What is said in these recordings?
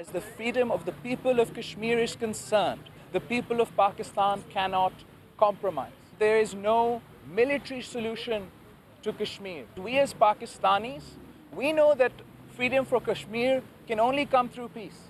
As the freedom of the people of Kashmir is concerned, the people of Pakistan cannot compromise. There is no military solution to Kashmir. We as Pakistanis, we know that freedom for Kashmir can only come through peace.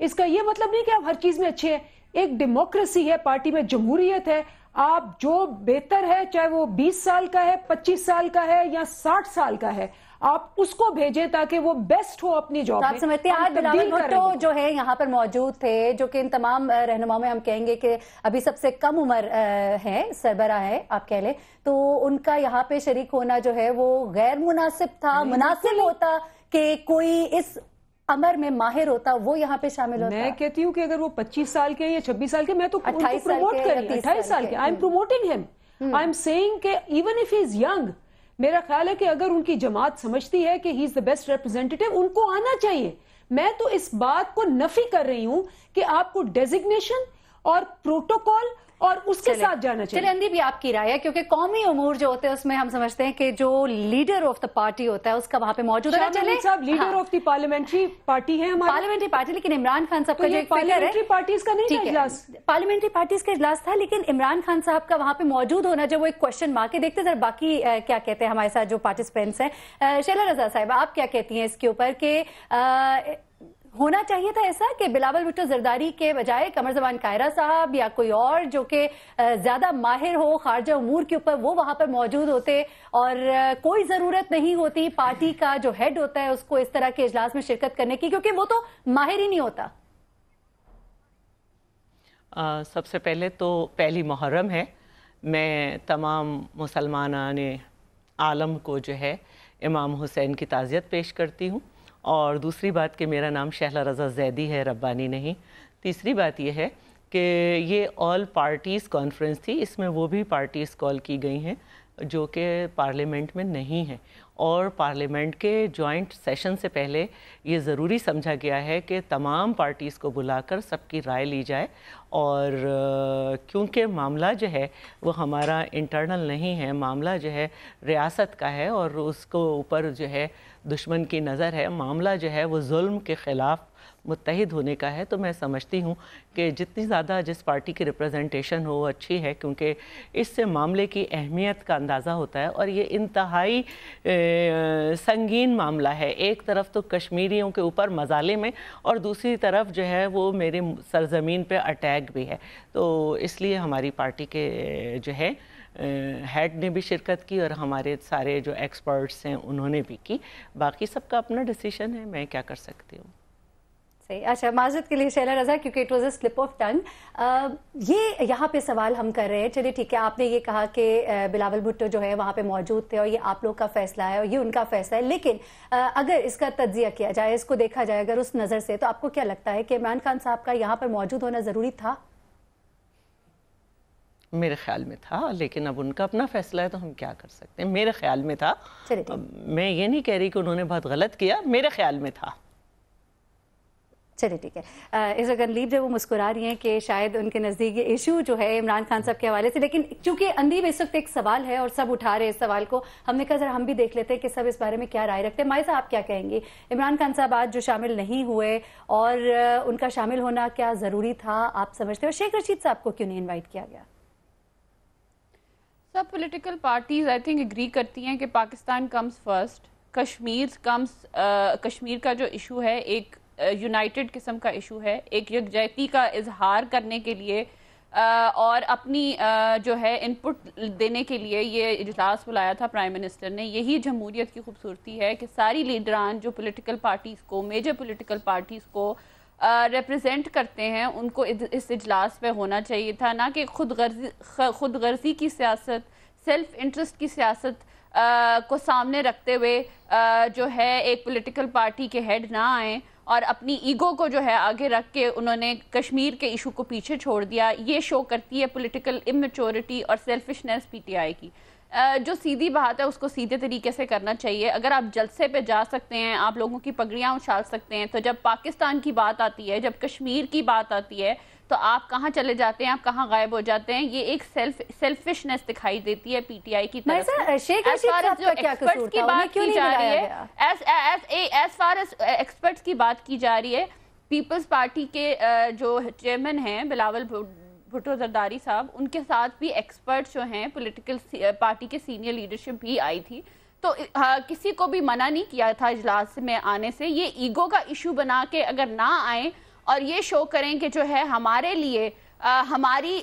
اس کا یہ مطلب نہیں کہ آپ ہر چیز میں اچھے ہیں. ایک ڈیموکریسی ہے, پارٹی میں جمہوریت ہے, آپ جو بہتر ہے چاہے وہ 20 سال کا ہے, 25 سال کا ہے یا 60 سال کا ہے, آپ اس کو بھیجیں تاکہ وہ بیسٹ ہو اپنی جاب میں. آپ سمجھتے ہیں آج بلاول بھٹو جو ہے یہاں پر موجود تھے, جو کہ ان تمام رہنماؤں میں ہم کہیں گے کہ ابھی سب سے کم عمر ہے, سربراہ ہے آپ کہہ لیں, تو ان کا یہاں پہ شریک ہونا جو ہے وہ غیر مناسب تھا؟ مناسب ہوتا کہ کوئی اس امر میں ماہر ہوتا, وہ یہاں پہ شامل ہوتا؟ میں کہتی ہوں کہ اگر وہ 25 سال کے یا 26 سال کے, میں تو ان کو پروموٹ کر رہی ہوں, 28 سال کے, آئی ایم پروموٹنگ ہم, آئی ایم سیئنگ کہ even if he is young, میرا خیال ہے کہ اگر ان کی جماعت سمجھتی ہے کہ ہی از دا بیسٹ ریپرزینٹیٹیو, ان کو آنا چاہیے. میں تو اس بات کو نفی کر رہی ہوں کہ آپ کو ڈیزگنیشن اور پروٹوکول اور اس کے ساتھ جانا چاہیے. چلیں اندھی بھی آپ کی رائے ہے, کیونکہ قومی امور جو ہوتے ہیں اس میں ہم سمجھتے ہیں کہ جو لیڈر آف دا پارٹی ہوتا ہے اس کا وہاں پہ موجود ہونا چاہیے. صاحب leader of the parliamentary party ہے ہماری, پارلیمنٹری پارٹی, لیکن عمران خان صاحب کا جو ایک فکر ہے, پارلیمنٹری پارٹیز کا نہیں تھا اجلاس, پارلیمنٹری پارٹیز کا اجلاس تھا, لیکن عمران خان صاحب کا وہاں پہ موجود ہونا جو وہ ایک کوشچن مارک ہے. دیکھتے ذرا باقی کیا کہتے ہیں ہمارے ساتھ جو پارٹیسپینٹس ہیں. شیلا رضا صاحب, آپ کیا کہتی ہیں اس کے اوپر کہ ہونا چاہیے تھا ایسا کہ بلاول بھٹو زرداری کے بجائے قمر زمان کائرہ صاحب یا کوئی اور جو کہ زیادہ ماہر ہو خارجہ امور کے اوپر, وہ وہاں پر موجود ہوتے, اور کوئی ضرورت نہیں ہوتی پارٹی کا جو ہیڈ ہوتا ہے اس کو اس طرح کے اجلاس میں شرکت کرنے کی, کیونکہ وہ تو ماہر ہی نہیں ہوتا. سب سے پہلے تو پہلی محرم ہے, میں تمام مسلمانان عالم کو جو ہے امام حسین کی تعزیت پیش کرتی ہوں. اور دوسری بات کہ میرا نام شہلا رضا زیدی ہے, ربانی نہیں. تیسری بات یہ ہے کہ یہ آل پارٹیز کانفرنس تھی, اس میں وہ بھی پارٹیز کال کی گئی ہیں جو کہ پارلیمنٹ میں نہیں ہیں, اور پارلیمنٹ کے جوائنٹ سیشن سے پہلے یہ ضروری سمجھا گیا ہے کہ تمام پارٹیز کو بلا کر سب کی رائے لی جائے. اور کیونکہ معاملہ جو ہے وہ ہمارا انٹرنل نہیں ہے, معاملہ جو ہے ریاست کا ہے اور اس کو اوپر جو ہے دشمن کی نظر ہے, معاملہ جو ہے وہ ظلم کے خلاف متحد ہونے کا ہے. تو میں سمجھتی ہوں کہ جتنی زیادہ جس پارٹی کی ریپرزنٹیشن ہو وہ اچھی ہے, کیونکہ اس سے معاملے کی اہمیت کا اندازہ ہوتا ہے. اور یہ انتہائی سنگین معاملہ ہے, ایک طرف تو کشمیریوں کے اوپر مظالم ہے اور دوسری طرف جو ہے وہ میرے سرزمین پہ اٹیک بھی ہے. تو اس لیے ہماری پارٹی کے جو ہے ہیڈ نے بھی شرکت کی اور ہمارے سارے جو ایکسپرٹس ہیں انہوں نے بھی کی. باقی سب کا اپنا ڈیسیشن ہے, میں کیا کر سکتی ہوں. صحیح. اچھا, معذرت کے لیے شیلا رضا, کیونکہ it was a slip of tongue. یہ یہاں پہ سوال ہم کر رہے ہیں, چلیے ٹھیک ہے, آپ نے یہ کہا کہ بلاول بھٹو جو ہے وہاں پہ موجود تھے اور یہ آپ لوگ کا فیصلہ ہے اور یہ ان کا فیصلہ ہے, لیکن اگر اس کا تجزیہ کیا جائے, اس کو دیکھا جائے اگر اس نظر سے, تو آپ کو کیا لگتا ہے کہ عمران خان صاحب کا یہاں پر موجود ہونا ضروری تھا؟ میرے خیال میں تھا, لیکن اب ان کا اپنا فیصلہ ہے تو ہم کیا کر سکتے ہیں. میرے خیال میں تھا, میں یہ نہیں کہہ رہی کہ انہوں نے بہت غلط کیا, میرے خیال میں تھا. چلیے ٹھیک ہے. اس وقت اندیب جو وہ مسکرا رہی ہیں کہ شاید ان کے نزدیک یہ ایشو جو ہے عمران خان صاحب کے حوالے سے, لیکن چونکہ اندیب اس وقت ایک سوال ہے اور سب اٹھا رہے اس سوال کو, ہم نے کہا ذرا ہم بھی دیکھ لیتے ہیں کہ سب اس بارے میں کیا رائے رکھتے ہیں. مائزہ, آپ کیا کہیں گی؟ عمران خان صاحب آج جو شامل نہیں ہوئے اور ان کا شامل ہونا کیا ضروری تھا آپ سمجھتے ہیں, اور شیخ رشید صاحب کو کیوں نہیں انوائٹ کیا گیا؟ سب political parties I think agree کرتی ہیں کہ پاکستان کمز فرسٹ, کشمیر کا جو ایشو ہے ایک یونائٹڈ قسم کا ایشو ہے, ایک یکجہتی کا اظہار کرنے کے لیے اور اپنی جو ہے ان پٹ دینے کے لیے یہ اجلاس بلایا تھا پرائم منسٹر نے. یہی جمہوریت کی خوبصورتی ہے کہ ساری لیڈران جو پولیٹیکل پارٹیز کو, میجر پولیٹیکل پارٹیز کو ریپرزینٹ کرتے ہیں, ان کو اس اجلاس پہ ہونا چاہیے تھا, نہ کہ خود غرضی کی سیاست, سیلف انٹرسٹ کی سیاست کو سامنے رکھتے ہوئے جو ہے ایک پولیٹیکل پارٹی کے ہیڈ نہ آئیں اور اپنی ایگو کو جو ہے آگے رکھ کے انہوں نے کشمیر کے ایشو کو پیچھے چھوڑ دیا. یہ شو کرتی ہے پولیٹیکل اممیچورٹی اور سیلفشنس پی ٹی آئی کی. جو سیدھی بات ہے اس کو سیدھے طریقے سے کرنا چاہیے. اگر آپ جلسے پہ جا سکتے ہیں, آپ لوگوں کی پگڑیاں اچھال سکتے ہیں, تو جب پاکستان کی بات آتی ہے, جب کشمیر کی بات آتی ہے, تو آپ کہاں چلے جاتے ہیں, آپ کہاں غائب ہو جاتے ہیں. یہ ایک سیلفشنس دکھائی دیتی ہے پی ٹی آئی کی طرف سے. ایز فار ایز ایکسپرٹس کی بات کی جا رہی ہے, پیپلز پارٹی کے جو چیئرمین ہیں بلاول بھٹو زرداری صاحب, ان کے ساتھ بھی ایکسپرٹس جو ہیں پولیٹیکل پارٹی کے سینئر لیڈرشپ بھی آئی تھی, تو کسی کو بھی منع نہیں کیا تھا اجلاس میں آنے سے. یہ ایگو کا ایشو بنا کے اگر نہ آئیں اور یہ شو کریں کہ جو ہے ہمارے لیے ہماری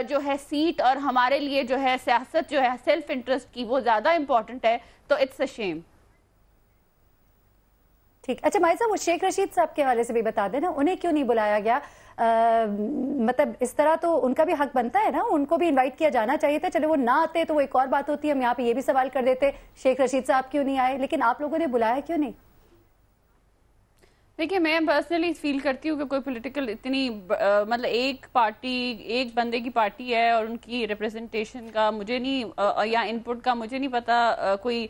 جو ہے سیٹ اور ہمارے لیے جو ہے سیاست جو ہے سیلف انٹرسٹ کی وہ زیادہ امپورٹنٹ ہے, تو اٹس اے شیم. ٹھیک. اچھا ماہر صاحب, وہ شیخ رشید صاحب کے حوالے سے بھی بتا دیں نا, انہیں کیوں نہیں بلایا گیا؟ مطلب اس طرح تو ان کا بھی حق بنتا ہے نا, ان کو بھی انوائٹ کیا جانا چاہیے تھا. چلے وہ نہ آتے تو وہ ایک اور بات ہوتی ہے, ہم یہاں پہ یہ بھی سوال کر دیتے شیخ رشید صاحب کیوں نہیں آئے, لیکن آپ لوگوں نے بلایا کیوں نہیں؟ دیکھیے میں پرسنلی فیل کرتی ہوں کہ کوئی پولیٹیکل اتنی مطلب ایک پارٹی ایک بندے کی پارٹی ہے اور ان کی ریپرزنٹیشن کا مجھے نہیں یا ان پٹ کا مجھے نہیں پتا, کوئی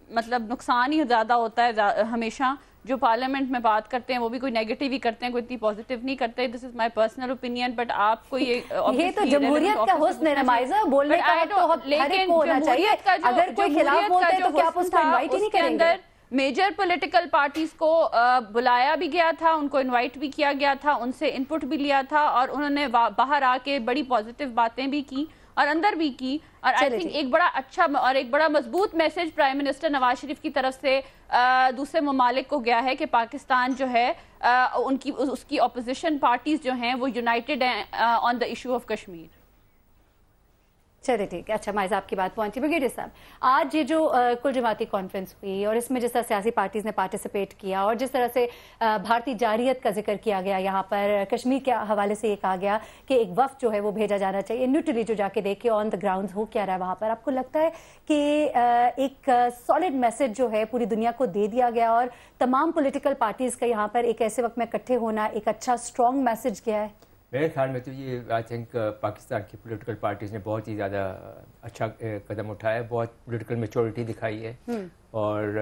مطلب نقصان ہی زیادہ ہوتا ہے ہمیشہ. جو پارلیمنٹ میں بات کرتے ہیں وہ بھی کوئی نیگیٹو ہی کرتے ہیں, کوئی اتنی پازیٹیو نہیں کرتے. دس از مائی پرسنل اوپینین. بٹ آپ کو یہ تو جمہوریت کا حسن ہے نمائزہ, بولنے کا حق تو ہر ایک کو ہونا چاہیے. اگر کوئی خلاف بولتے ہیں تو کیا آپ اس کو انوائٹ ہی نہیں کریں گے؟ میجر پولیٹیکل پارٹیز کو بلایا بھی گیا تھا, ان کو انوائٹ بھی کیا گیا تھا, ان سے انپٹ بھی لیا تھا, اور انہوں نے باہر آ کے بڑی پازیٹیو باتیں بھی کی اور اندر بھی کی. اور آئی تھنک ایک بڑا اچھا اور ایک بڑا مضبوط message prime minister Nawaz Sharif کی طرف سے دوسرے ممالک کو گیا ہے کہ پاکستان جو ہے اس کی اپوزیشن پارٹیز جو ہیں وہ یونائٹڈ ہیں آن دا ایشو آف کشمیر. چلے ٹھیک ہے. اچھا مائز آپ کی بات پہنچی. بریگیڈیئر صاحب, آج یہ جو کل جماعتی کانفرنس ہوئی اور اس میں جس طرح سیاسی پارٹیز نے پارٹیسپیٹ کیا اور جس طرح سے بھارتی جارحیت کا ذکر کیا گیا, یہاں پر کشمیر کے حوالے سے یہ کہا گیا کہ ایک وفد جو ہے وہ بھیجا جانا چاہیے نیوٹرلی, جو جا کے دیکھے آن دا گراؤنڈ ہو کیا رہا ہے وہاں پر. آپ کو لگتا ہے کہ ایک سالڈ میسج جو ہے پوری دنیا کو دے دیا گیا اور تمام پولیٹیکل پارٹیز کا یہاں پر ایک ایسے وقت میں اکٹھے ہونا ایک اچھا اسٹرانگ میسج گیا ہے؟ میرے خیال میں تو یہ آئی تھنک پاکستان کی پولیٹیکل پارٹیز نے بہت ہی زیادہ اچھا قدم اٹھایا ہے, بہت پولیٹیکل میچورٹی دکھائی ہے اور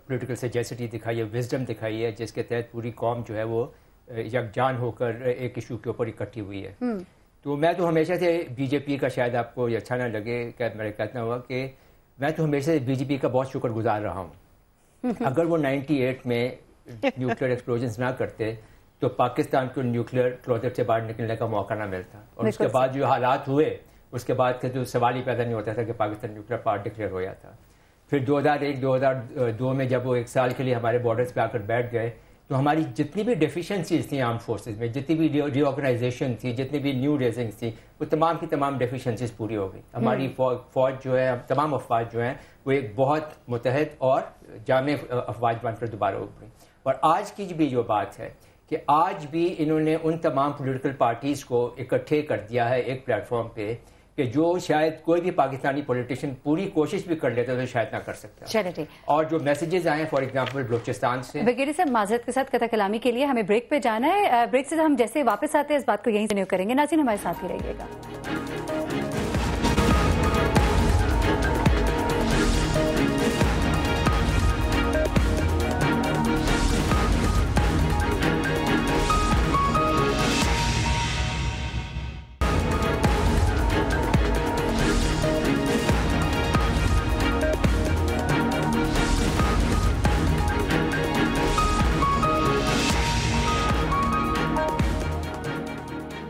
پولیٹیکل سجیسٹی دکھائی ہے, وزڈم دکھائی ہے, جس کے تحت پوری قوم جو ہے وہ یکجان ہو کر ایک ایشو کے اوپر اکٹھی ہوئی ہے. تو میں تو ہمیشہ سے بی جے پی کا, شاید آپ کو یہ اچھا نہ لگے کہ میرا کہنا ہوا کہ میں تو ہمیشہ سے بی جے پی کا بہت شکر گزار رہا ہوں. اگر وہ 98 میں نیوکلیئر ایکسپلوژنس نہ کرتے تو پاکستان کو نیوکلیئر کلوزر سے باہر نکلنے کا موقع نہ ملتا, اور اس کے بعد جو حالات ہوئے اس کے بعد تو سوال ہی پیدا نہیں ہوتا تھا کہ پاکستان نیوکلیئر پاور ڈکلیئر ہو جاتا. پھر 2001-2002 میں جب وہ ایک سال کے لیے ہمارے بارڈرز پہ آ کر بیٹھ گئے تو ہماری جتنی بھی ڈیفیشنسیز تھیں آرم فورسز میں, جتنی بھی ری آرگنائزیشن تھی, جتنی بھی نیو ریزنگس تھیں, وہ تمام کی تمام ڈیفیشنسیز پوری ہو گئی. ہماری فوج جو ہے, تمام افواج جو ہیں وہ ایک بہت متحد اور جامع افواج بن کر دوبارہ ابھری. اور آج کی بھی جو بات ہے کہ آج بھی انہوں نے ان تمام پولیٹیکل پارٹیز کو اکٹھے کر دیا ہے ایک پلیٹ فارم پہ کہ جو شاید کوئی بھی پاکستانی پولیٹیشین پوری کوشش بھی کر لیتا تو شاید نہ کر سکتا. چلے, اور جو میسیجز آئے فار ایگزامپل بلوچستان سے. بریگیڈیئر صاحب معذرت کے ساتھ قطع کلامی کے لیے ہمیں بریک پہ جانا ہے. بریک سے ہم جیسے واپس آتے ہیں اس بات کو یہیں سے کریں گے. ناظرین ہمارے ساتھ ہی رہیے گا.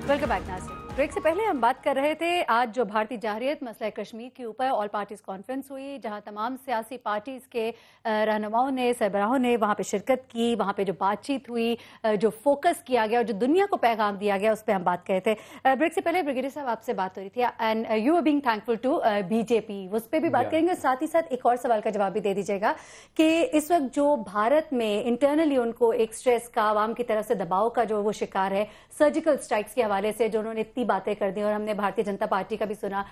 ویلکم بیک ناظرین. بریک سے پہلے ہم بات کر رہے تھے آج جو بھارتی جارحیت مسئلہ کشمیر کے اوپر آل پارٹیز کانفرنس ہوئی, جہاں تمام سیاسی پارٹیز کے رہنماؤں نے, سربراہوں نے وہاں پہ شرکت کی. وہاں پہ جو بات چیت ہوئی, جو فوکس کیا گیا اور جو دنیا کو پیغام دیا گیا, اس پہ ہم بات کر رہے تھے. بریک سے پہلے بریگیڈیئر صاحب آپ سے بات ہو رہی تھی and you are being thankful to B J P, اس پہ بھی بات کریں گے. ساتھ ہی ساتھ ایک اور سوال کا جواب بھی دے دیجیے گا کہ اس وقت جو بھارت میں انٹرنلی ان کو ایک اسٹریس کا, عوام کی طرف سے دباؤ کا جو وہ شکار ہے سرجیکل اسٹرائکس کے حوالے سے, جو انہوں نے اتنی باتیں کر دی, اور ہم نے بھارتیہ جنتا پارٹی کا بھی سنا,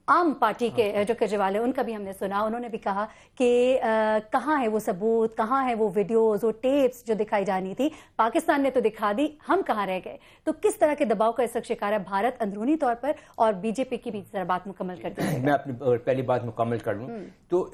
عام پارٹی کے جو کیجریوال ہیں ان کا بھی ہم نے سنا, انہوں نے بھی کہا کہ کہاں ہے وہ ثبوت, کہاں ہے وہ ویڈیوز, وہ ٹیپس جو دکھائی جانی تھی, پاکستان نے تو دکھا دی, ہم کہاں رہ گئے. تو کس طرح کے دباؤ کا اس وقت شکار ہے بھارت اندرونی طور پر, اور بی جے پی کی بھی ذرا بات مکمل کر دیں. میں اپنی پہلی بات مکمل کر لوں تو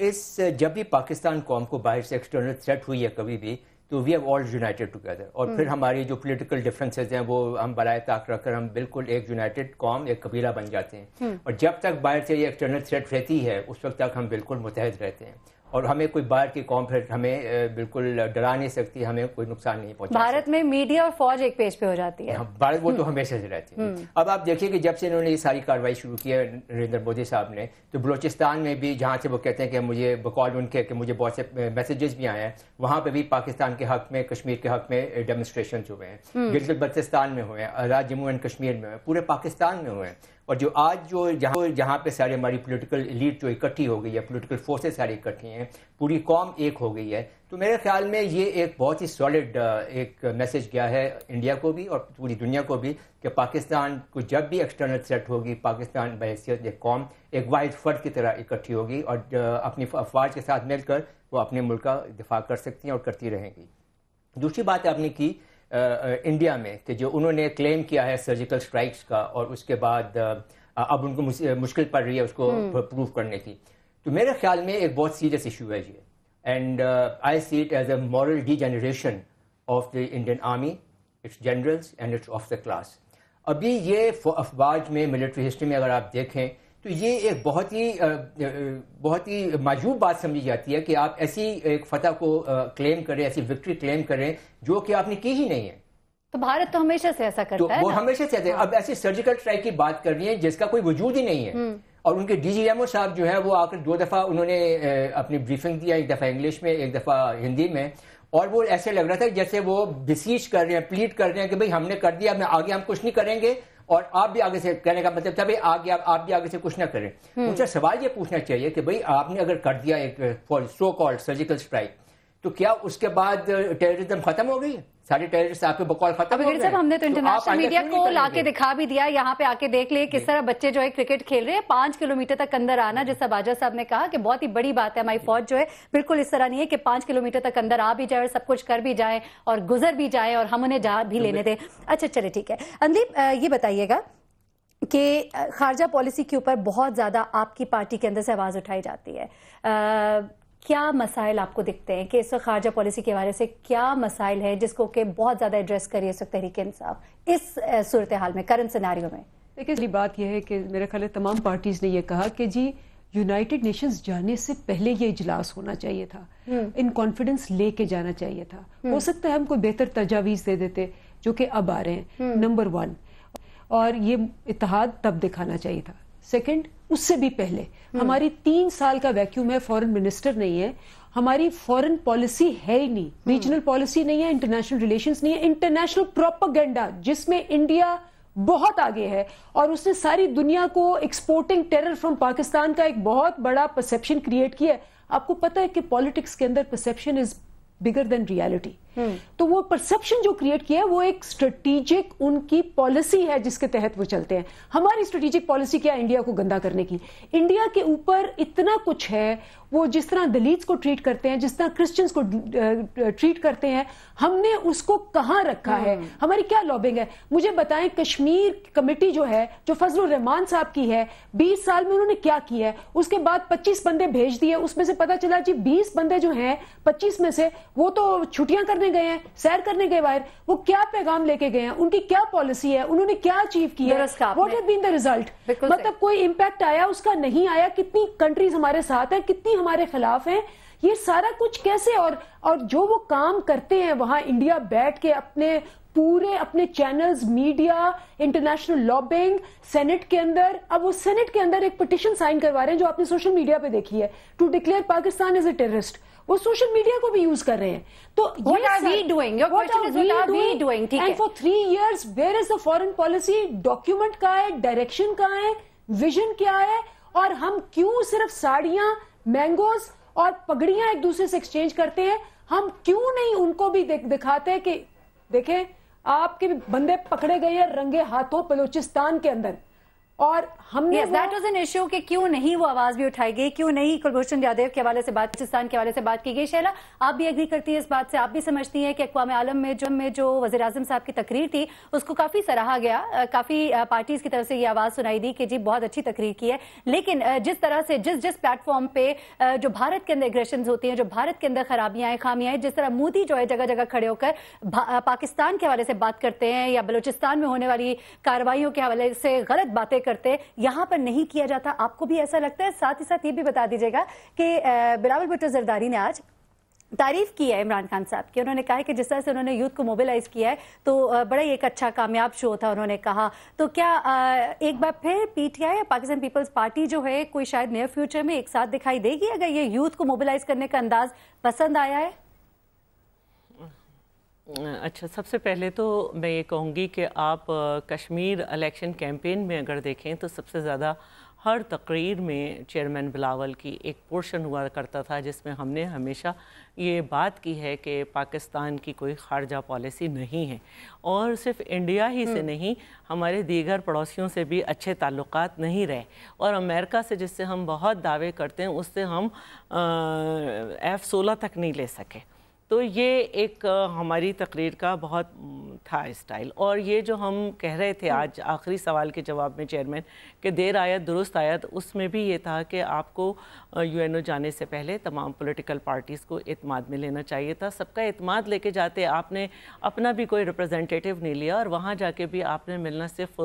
جب بھی پاکستان قوم کو باہر سے ایکسٹرنل تھریٹ ہوئی ہے کبھی بھی, تو we have all united together. اور پھر ہماری جو پولیٹیکل ڈفرینسز ہیں وہ ہم برائے طاق رکھ کر ہم بالکل ایک یونائٹیڈ قوم, ایک قبیلہ بن جاتے ہیں. اور جب تک باہر سے یہ ایکسٹرنل تھریٹ رہتی ہے اس وقت تک ہم بالکل متحد رہتے ہیں. اور ہمیں کوئی باہر کی قوم پھر ہمیں بالکل ڈرا نہیں سکتی, ہمیں کوئی نقصان نہیں پہنچا. بھارت میں میڈیا اور فوج ایک پیج پہ ہو جاتی ہے. بھارت وہ تو ہمیشہ سے رہتی ہے. اب آپ دیکھیے کہ جب سے انہوں نے یہ ساری کارروائی شروع کی ہے نریندر مودی صاحب نے, تو بلوچستان میں بھی جہاں سے وہ کہتے ہیں کہ مجھے بقول ان کے کہ مجھے بہت سے میسیجز بھی آئے ہیں, وہاں پہ بھی پاکستان کے حق میں, کشمیر کے حق میں ڈیمونسٹریشنز ہوئے ہیں. گلگت بلتستان میں ہوئے ہیں, آزاد جموں اینڈ کشمیر میں ہوئے, پورے پاکستان میں ہوئے ہیں. اور جو آج جو جہاں پہ سارے ہماری پولیٹیکل ایلیٹ جو اکٹھی ہو گئی ہے, پولیٹیکل فورسز ساری اکٹھی ہیں, پوری قوم ایک ہو گئی ہے, تو میرے خیال میں یہ ایک بہت ہی سالڈ ایک میسج گیا ہے انڈیا کو بھی اور پوری دنیا کو بھی کہ پاکستان کو جب بھی ایکسٹرنل تھریٹ ہوگی, پاکستان بحیثیت ایک قوم ایک واحد فرد کی طرح اکٹھی ہوگی اور اپنی افواج کے ساتھ مل کر وہ اپنے ملک کا دفاع کر سکتی ہیں اور کرتی رہیں گی. دوسری بات آپ نے کی انڈیا میں کہ جو انہوں نے کلیم کیا ہے سرجیکل سٹرائکس کا, اور اس کے بعد اب ان کو مشکل پڑ رہی ہے اس کو پروو کرنے کی, تو میرے خیال میں ایک بہت سیریس ایشو ہے یہ. And I see it as a moral degeneration of the Indian army, its generals and its of the class. ابھی یہ افواج میں ملٹری ہسٹری میں اگر آپ دیکھیں تو یہ ایک بہت ہی معجوب بات سمجھی جاتی ہے کہ آپ ایسی ایک فتح کو کلیم کریں, ایسی وکٹری کلیم کریں جو کہ آپ نے کی ہی نہیں ہے. تو بھارت تو ہمیشہ سے ایسا کرتا ہے, وہ ہمیشہ سے ایسا. اب ایسی سرجیکل اسٹرائک کی بات کر رہی ہیں جس کا کوئی وجود ہی نہیں ہے, اور ان کے ڈی جی ایم او صاحب جو ہے وہ آ کر 2 دفعہ انہوں نے اپنی بریفنگ دیا, ایک دفعہ انگلش میں ایک دفعہ ہندی میں, اور وہ ایسے لگ رہا تھا جیسے وہ بسیج کر رہے ہیں, پلیٹ کر رہے ہیں کہ بھئی ہم نے کر دیا, آگے ہم کچھ نہیں کریں گے, اور آپ بھی آگے سے, کہنے کا مطلب تھا بھئی آگے آپ بھی آگے سے کچھ نہ کریں. ان سے سوال یہ پوچھنا چاہیے کہ بھئی آپ نے اگر کر دیا ایک سو کالڈ سرجیکل اسٹرائک, تو کیا اس کے بعد ٹیررزم ختم ہو گئی ہے؟ سارے ٹیررسٹ آپ کے بقول ختم ہو گئے؟ صاحب ہم نے تو انٹرنیشنل میڈیا کو لا کے دکھا بھی دیا, یہاں پہ آ کے دیکھ لیں کس طرح بچے جو ہے کرکٹ کھیل رہے ہیں. 5 کلومیٹر تک اندر آنا, جیسا باجوہ صاحب نے کہا کہ بہت ہی بڑی بات ہے. ہماری فوج جو ہے بالکل اس طرح نہیں ہے کہ 5 کلومیٹر تک اندر آ بھی جائے اور سب کچھ کر بھی جائے اور گزر بھی جائے اور ہم انہیں جا بھی لینے دیں. اچھا چلے ٹھیک ہے. اندیپ یہ بتائیے گا کہ خارجہ پالیسی کے اوپر بہت زیادہ آپ کی پارٹی کے اندر سے آواز اٹھائی جاتی ہے, کیا مسائل آپ کو دکھتے ہیں کہ اس وقت خارجہ پالیسی کے حوالے سے کیا مسائل ہے جس کو کہ بہت زیادہ ایڈریس کریے اس وقت تحریک انصاف اس صورتحال میں, کرنٹ سیناریو میں؟ دیکھیں بات یہ ہے کہ میرے خیال ہے تمام پارٹیز نے یہ کہا کہ جی یونائٹڈ نیشنز جانے سے پہلے یہ اجلاس ہونا چاہیے تھا, ان کانفیڈنس لے کے جانا چاہیے تھا. ہو سکتا ہے ہم کوئی بہتر تجاویز دے دیتے جو کہ اب آ رہے ہیں, نمبر 1, اور یہ اتحاد تب دکھانا چاہیے تھا. سیکنڈ, اس سے بھی پہلے ہماری 3 سال کا ویکیوم ہے, فورن منسٹر نہیں ہے, ہماری فورن پالیسی ہے ہی نہیں, ریجنل پالیسی نہیں ہے, انٹرنیشنل ریلیشنز نہیں ہے, انٹرنیشنل پروپیگنڈا جس میں انڈیا بہت آگے ہے اور اس نے ساری دنیا کو ایکسپورٹنگ ٹیرر فرام پاکستان کا ایک بہت بڑا پرسیپشن کریٹ کیا ہے. آپ کو پتہ ہے کہ پالیٹکس کے اندر پرسیپشن از بگر دین ریالٹی. تو وہ پرسیپشن جو کریٹ کیا ہے وہ ایک اسٹریٹیجک ان کی پالیسی ہے جس کے تحت وہ چلتے ہیں. ہماری اسٹریٹیجک پالیسی کیا ہے؟ انڈیا کو گندا کرنے کی. انڈیا کے اوپر اتنا کچھ ہے, وہ جس طرح دلیتس کو ٹریٹ کرتے ہیں, جس طرح کرسچنز کو ٹریٹ کرتے ہیں, ہم نے اس کو کہاں رکھا ہے؟ ہماری کیا لابنگ ہے؟ مجھے بتائیں کشمیر کمیٹی جو ہے, جو فضل الرحمان صاحب کی ہے, 20 سال میں انہوں نے کیا کیا ہے؟ اس کے بعد 25 بندے بھیج دیے, اس میں سے پتا چلا جی 20 بندے جو ہیں 25 میں سے وہ تو چھٹیاں کرنے گئے ہیں, سیر کرنے گئے باہر. وہ کیا پیغام لے کے گئے ہیں؟ ان کی کیا پالیسی ہے؟ انہوں نے کیا اچیو کیا ہے؟ What has been the result? مطلب کوئی امپیکٹ آیا, اس کا نہیں آیا. کتنی کنٹریز ہمارے ساتھ ہیں, کتنی ہمارے خلاف ہیں, یہ سارا کچھ کیسے؟ اور جو وہ کام کرتے ہیں وہاں انڈیا بیٹھ کے اپنے channels, media, international lobbying, senate کے اندر, اب وہ سینٹ کے اندر ایک پٹیشن سائن کروا رہے ہیں جو آپ نے سوشل میڈیا پہ دیکھی ہے, to declare Pakistan as a terrorist. وہ سوشل میڈیا کو بھی یوز کر رہے ہیں. تو what are we doing? Your question is what are we doing? And for 3 years where is the foreign policy? Document کہاں ہے, ڈائریکشن کہاں ہے, ویژن کیا ہے؟ اور ہم کیوں صرف ساڑیاں, مینگوز اور پگڑیاں ایک دوسرے سے ایکسچینج کرتے ہیں؟ ہم کیوں نہیں ان کو بھی دکھاتے کہ دیکھیں آپ کے بندے پکڑے گئے ہیں رنگے ہاتھوں بلوچستان کے اندر, اور ہم نے دیٹ واز این ایشو کہ کیوں نہیں وہ آواز بھی اٹھائی گئی, کیوں نہیں کلبھوشن جادیو کے حوالے سے پاکستان کے حوالے سے بات کی گئی. شیلا, آپ بھی ایگری کرتی ہیں اس بات سے؟ آپ بھی سمجھتی ہیں کہ اقوام عالم میں جو وزیر اعظم صاحب کی تقریر تھی اس کو کافی سراہا گیا, کافی پارٹیز کی طرف سے یہ آواز سنائی دی کہ جی بہت اچھی تقریر کی ہے, لیکن جس طرح سے جس پلیٹ فارم پہ جو بھارت کے اندر ایگریشنز ہوتی ہیں, جو بھارت کے اندر خرابیاں ہیں, خامیاں ہیں, جس طرح مودی جو ہے جگہ جگہ کھڑے ہو کر پاکستان کے حوالے سے بات کرتے ہیں یا بلوچستان میں ہونے والی کارروائیوں کے حوالے سے غلط باتیں کرتے یہاں پر نہیں کیا جاتا؟ آپ کو بھی ایسا لگتا ہے؟ ساتھ ہی ساتھ یہ بھی بتا دیجیے گا کہ بلاول بھٹو زرداری نے آج تعریف کی ہے عمران خان صاحب کی. انہوں نے کہا ہے کہ جس طرح سے انہوں نے یوتھ کو موبلائز کیا ہے تو بڑا ہی ایک اچھا کامیاب شو تھا. انہوں نے کہا تو کیا ایک بار پھر پی ٹی آئی یا پاکستان پیپلز پارٹی جو ہے کوئی شاید نیئر فیوچر میں ایک ساتھ دکھائی دے گی اگر یہ یوتھ کو موبلائز کرنے کا انداز پسند آیا ہے؟ اچھا، سب سے پہلے تو میں یہ کہوں گی کہ آپ کشمیر الیکشن کیمپین میں اگر دیکھیں تو سب سے زیادہ ہر تقریر میں چیئرمین بلاول کی ایک پورشن ہوا کرتا تھا جس میں ہم نے ہمیشہ یہ بات کی ہے کہ پاکستان کی کوئی خارجہ پالیسی نہیں ہے، اور صرف انڈیا ہی سے نہیں، ہمارے دیگر پڑوسیوں سے بھی اچھے تعلقات نہیں رہے، اور امریکہ سے جس سے ہم بہت دعوے کرتے ہیں اس سے ہم F-16 تک نہیں لے سکے. تو یہ ایک ہماری تقریر کا بہت تھا اسٹائل. اور یہ جو ہم کہہ رہے تھے آج آخری سوال کے جواب میں چیئرمین کہ دیر آیت درست آیت، اس میں بھی یہ تھا کہ آپ کو UNO جانے سے پہلے تمام پولیٹیکل پارٹیز کو اعتماد میں لینا چاہیے تھا. سب کا اعتماد لے کے جاتے، آپ نے اپنا بھی کوئی ریپرزینٹیٹیو نہیں لیا، اور وہاں جا کے بھی آپ نے ملنا صرف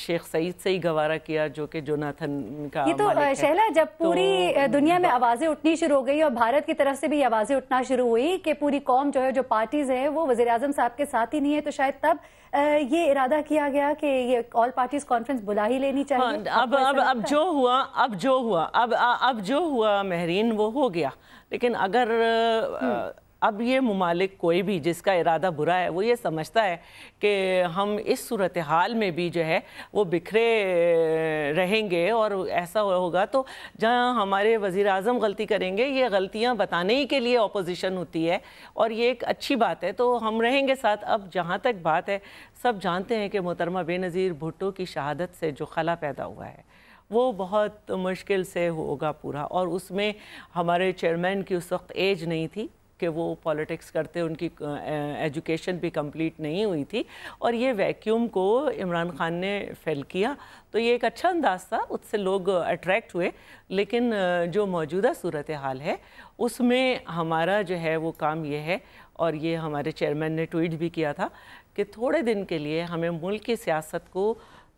شیخ سعید سے ہی گوارا کیا جو کہ جوناتھن کا یہ تو شہلا جب پوری دنیا میں آوازیں اٹھنی شروع ہو گئی اور بھارت کی طرف سے بھی آوازیں اٹھنا شروع ہوئی کہ پوری قوم جو ہے، جو پارٹیز ہیں وہ وزیر اعظم صاحب کے ساتھ ہی نہیں ہے، تو شاید تب یہ ارادہ کیا گیا کہ یہ آل پارٹیز کانفرنس بلا ہی لینی چاہیے. اب جو ہوا مہرین وہ ہو گیا، لیکن اگر اب یہ ممالک کوئی بھی جس کا ارادہ برا ہے وہ یہ سمجھتا ہے کہ ہم اس صورتحال میں بھی جو ہے وہ بکھرے رہیں گے اور ایسا ہوگا، تو جہاں ہمارے وزیر اعظم غلطی کریں گے، یہ غلطیاں بتانے ہی کے لیے اپوزیشن ہوتی ہے اور یہ ایک اچھی بات ہے، تو ہم رہیں گے ساتھ. اب جہاں تک بات ہے، سب جانتے ہیں کہ محترمہ بے نظیر بھٹو کی شہادت سے جو خلا پیدا ہوا ہے وہ بہت مشکل سے ہوگا پورا، اور اس میں ہمارے چیئرمین کی اس وقت ایج نہیں تھی کہ وہ پالیٹکس کرتے، ان کی ایجوکیشن بھی کمپلیٹ نہیں ہوئی تھی، اور یہ ویکیوم کو عمران خان نے فل کیا، تو یہ ایک اچھا انداز تھا، اس سے لوگ اٹریکٹ ہوئے. لیکن جو موجودہ صورتحال ہے اس میں ہمارا جو ہے وہ کام یہ ہے، اور یہ ہمارے چیئرمین نے ٹویٹ بھی کیا تھا کہ تھوڑے دن کے لیے ہمیں ملک کی سیاست کو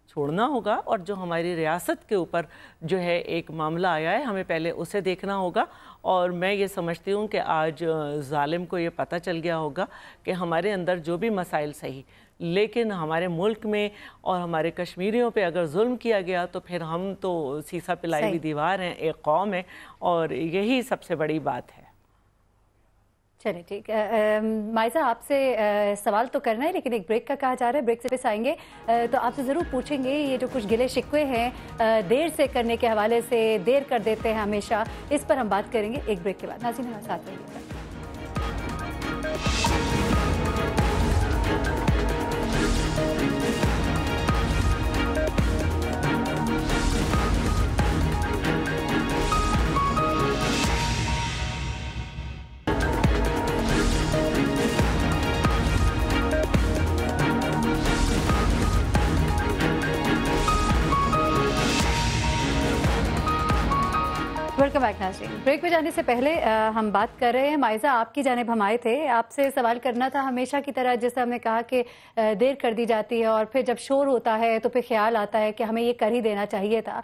چھوڑنا ہوگا، اور جو ہماری ریاست کے اوپر جو ہے ایک معاملہ آیا ہے ہمیں پہلے اسے دیکھنا ہوگا. اور میں یہ سمجھتی ہوں کہ آج ظالم کو یہ پتہ چل گیا ہوگا کہ ہمارے اندر جو بھی مسائل صحیح، لیکن ہمارے ملک میں اور ہمارے کشمیریوں پہ اگر ظلم کیا گیا تو پھر ہم تو سیسا پلائی ہوئی دیوار ہیں، ایک قوم ہے، اور یہی سب سے بڑی بات ہے. چلیں ٹھیک ہے. مائزہ آپ سے سوال تو کرنا ہے لیکن ایک بریک کا کہا جا رہا ہے، بریک سے پس آئیں گے تو آپ سے ضرور پوچھیں گے یہ جو کچھ گلے شکوے ہیں دیر سے کرنے کے حوالے سے، دیر کر دیتے ہیں ہمیشہ، اس پر ہم بات کریں گے ایک بریک کے بعد. ناظرین ہمارے ساتھ رہیے گا. ویلکم بیک ناظرین. بریک پہ جانے سے پہلے ہم بات کر رہے ہیں، مائزہ آپ کی جانب ہم آئے تھے، آپ سے سوال کرنا تھا ہمیشہ کی طرح جیسے ہم نے کہا کہ دیر کر دی جاتی ہے اور پھر جب شور ہوتا ہے تو پھر خیال آتا ہے کہ ہمیں یہ کر ہی دینا چاہیے تھا.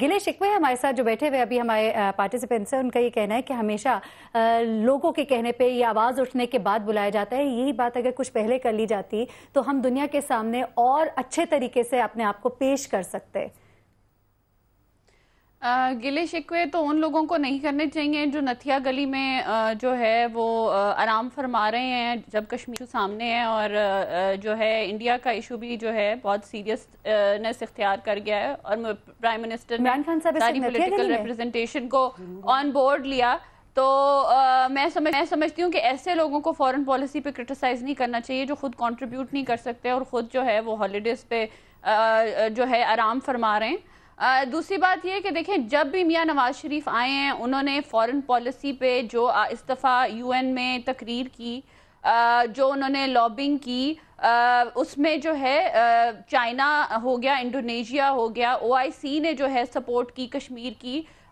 گلے شکوے ہمارے ساتھ جو بیٹھے ہوئے ابھی ہمارے پارٹیسپینٹس ہیں، ان کا یہ کہنا ہے کہ ہمیشہ لوگوں کے کہنے پہ یہ آواز اٹھنے کے بعد بلایا جاتا ہے. یہی بات اگر کچھ پہلے کر لی جاتی تو ہم دنیا کے سامنے اور اچھے طریقے سے اپنے آپ کو پیش کر سکتے. گلے شکوے تو ان لوگوں کو نہیں کرنے چاہیے جو نتھیا گلی میں جو ہے وہ آرام فرما رہے ہیں جب کشمیر سامنے ہے، اور جو ہے انڈیا کا ایشو بھی جو ہے بہت سیریسنس اختیار کر گیا ہے، اور پرائم منسٹر نے ساری پولیٹیکل ریپرزنٹیشن کو آن بورڈ لیا. تو میں سمجھتی ہوں کہ ایسے لوگوں کو فورن پالیسی پہ کرٹیسائز نہیں کرنا چاہیے جو خود کنٹریبیوٹ نہیں کر سکتے اور خود جو ہے وہ ہالیڈیز پہ جو ہے آرام فرما رہے ہیں. دوسری بات یہ کہ دیکھیں جب بھی میاں نواز شریف آئے ہیں انہوں نے فورن پالیسی پہ جو اس دفعہ UN میں تقریر کی، جو انہوں نے لابنگ کی، اس میں جو ہے چائنا ہو گیا، انڈونیشیا ہو گیا، OIC نے جو ہے سپورٹ کی کشمیر کی،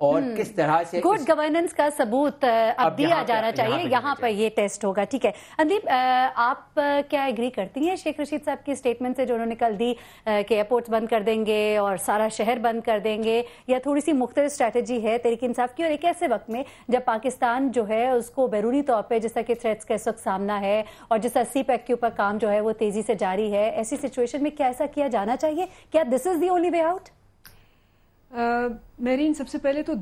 اور کس طرح سے گڈ گورننس کا ثبوت اب دیا جانا چاہیے. یہاں پر یہ ٹیسٹ ہوگا. ٹھیک ہے اندیپ, آپ کیا ایگری کرتی ہیں شیخ رشید صاحب کی اسٹیٹمنٹ سے جو انہوں نے کل دی کہ ایئرپورٹس بند کر دیں گے اور سارا شہر بند کر دیں گے, یا تھوڑی سی مختلف اسٹریٹجی ہے تحریک انصاف کی, اور ایک ایسے وقت میں جب پاکستان جو ہے اس کو بیرونی طور پہ جس طرح کے تھریٹس کا اس وقت سامنا ہے اور جس طرح سی پیک کے اوپر کام جو ہے وہ تیزی سے جاری ہے, ایسی سچویشن میں کیا ایسا کیا جانا چاہیے؟ کیا this is the only way out? میرین, سب سے پہلے تو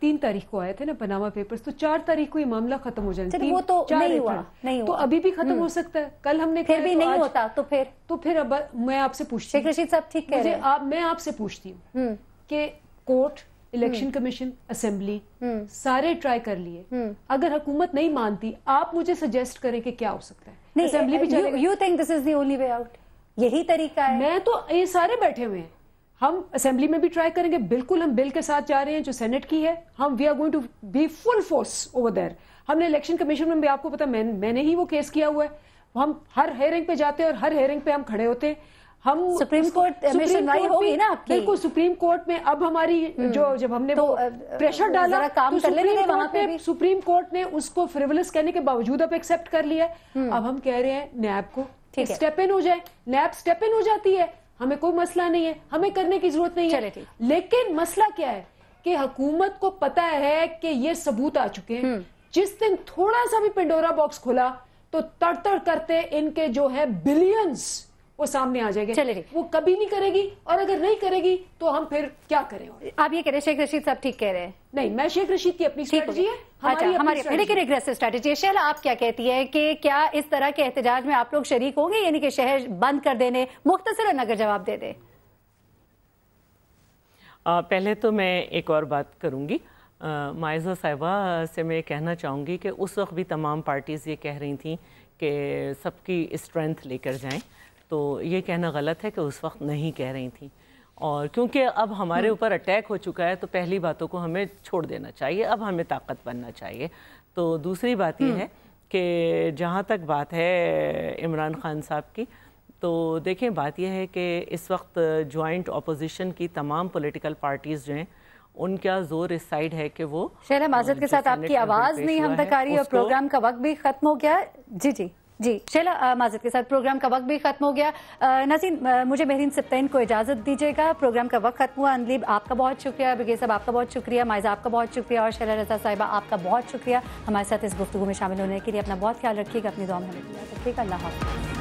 3 تاریخ کو آئے تھے نا پاناما پیپرز, تو 4 تاریخ کو یہ معاملہ ختم ہو جانا چاہیے. وہ تو نہیں ہوا, تو ابھی بھی ختم ہو سکتا ہے. کل ہم نے پھر بھی نہیں ہوتا تو پھر اب میں آپ سے پوچھتی ہوں, شیخ رشید صاحب ٹھیک کہہ رہے ہیں, میں آپ سے پوچھتی ہوں کہ کورٹ, الیکشن کمیشن, اسمبلی سارے ٹرائی کر لیے, اگر حکومت نہیں مانتی آپ مجھے سجیسٹ کریں کہ کیا ہو سکتا ہے؟ اسمبلی بھی چلے گا. You think this is the only way out? یہی طریقہ ہے؟ میں تو, یہ سارے بیٹھے ہوئے ہیں, ہم اسمبلی میں بھی ٹرائی کریں گے. بالکل ہم بل کے ساتھ جا رہے ہیں جو سینٹ کی ہے, ہم we are going to be full force over there. ہم نے الیکشن کمیشن میں بھی, آپ کو پتا میں نے ہی وہ کیس کیا ہوا ہے, ہم ہر ہیئرنگ پہ جاتے ہیں اور ہر ہیئرنگ پہ ہم کھڑے ہوتے ہیں. ہم سپریم کورٹ میں سنوائی ہوگی نا آپ کی؟ بالکل, سپریم کورٹ میں اب ہماری جب ہم نے پریشر ڈالا سپریم کورٹ نے اس کو فریولس کہنے کے باوجود اب ایکسپٹ کر لیا. اب ہم کہہ رہے ہیں نیب کو اسٹیپ ان ہو جائے, نیب اسٹیپ ان ہو جاتی ہے, ہمیں کوئی مسئلہ نہیں ہے, ہمیں کرنے کی ضرورت نہیں ہے. لیکن مسئلہ کیا ہے کہ حکومت کو پتا ہے کہ یہ ثبوت آ چکے ہیں. جس دن تھوڑا سا بھی پنڈورا باکس کھلا تو تڑ کرتے ان کے جو ہے بلینز وہ سامنے آ جائے گے. وہ کبھی نہیں کرے گی, اور اگر نہیں کرے گی تو ہم پھر کیا کریں؟ آپ یہ کہہ رہے ہیں شیخ رشید صاحب ٹھیک کہہ رہے ہیں؟ نہیں, میں شیخ رشید کی اپنی اسٹریٹجی ہے, ہماری ایگریسو اسٹریٹجی ہے. شہلا آپ کیا کہتی ہے کہ کیا اس طرح کے احتجاج میں آپ لوگ شریک ہوں گے, یعنی کہ شہر بند کر دینے؟ مختصراً اگر جواب دے دیں. پہلے تو میں ایک اور بات کروں گی. معزہ صاحبہ سے میں کہنا چاہوں گی کہ اس وقت بھی تمام پارٹیز یہ کہہ رہی تھیں کہ سب کی اسٹرینتھ لے کر جائیں, تو یہ کہنا غلط ہے کہ اس وقت نہیں کہہ رہی تھیں. اور کیونکہ اب ہمارے اوپر اٹیک ہو چکا ہے تو پہلی باتوں کو ہمیں چھوڑ دینا چاہیے, اب ہمیں طاقت بننا چاہیے. تو دوسری بات یہ ہے کہ جہاں تک بات ہے عمران خان صاحب کی, تو دیکھیں بات یہ ہے کہ اس وقت جوائنٹ اپوزیشن کی تمام پولیٹیکل پارٹیز جو ہیں ان کا زور اس سائیڈ ہے کہ وہ شہلا معذرت کے ساتھ آپ کی آواز نہیں ہم تک آ رہی ہے, اور پروگرام کا وقت بھی ختم ہو گیا. جی شہلا معذرت کے ساتھ پروگرام کا وقت بھی ختم ہو گیا. ناظرین, مجھے مہرین سبطین کو اجازت دیجیے گا, پروگرام کا وقت ختم ہوا. اندلیب آپ کا بہت شکریہ, بگیر صاحب آپ کا بہت شکریہ, مائزہ آپ کا بہت شکریہ, اور شہلا رضا صاحبہ آپ کا بہت شکریہ ہمارے ساتھ اس گفتگو میں شامل ہونے کے لیے. اپنا بہت خیال رکھیے گا, اپنی دعا میں ہمیں یاد رکھیے گا. اللہ حافظ.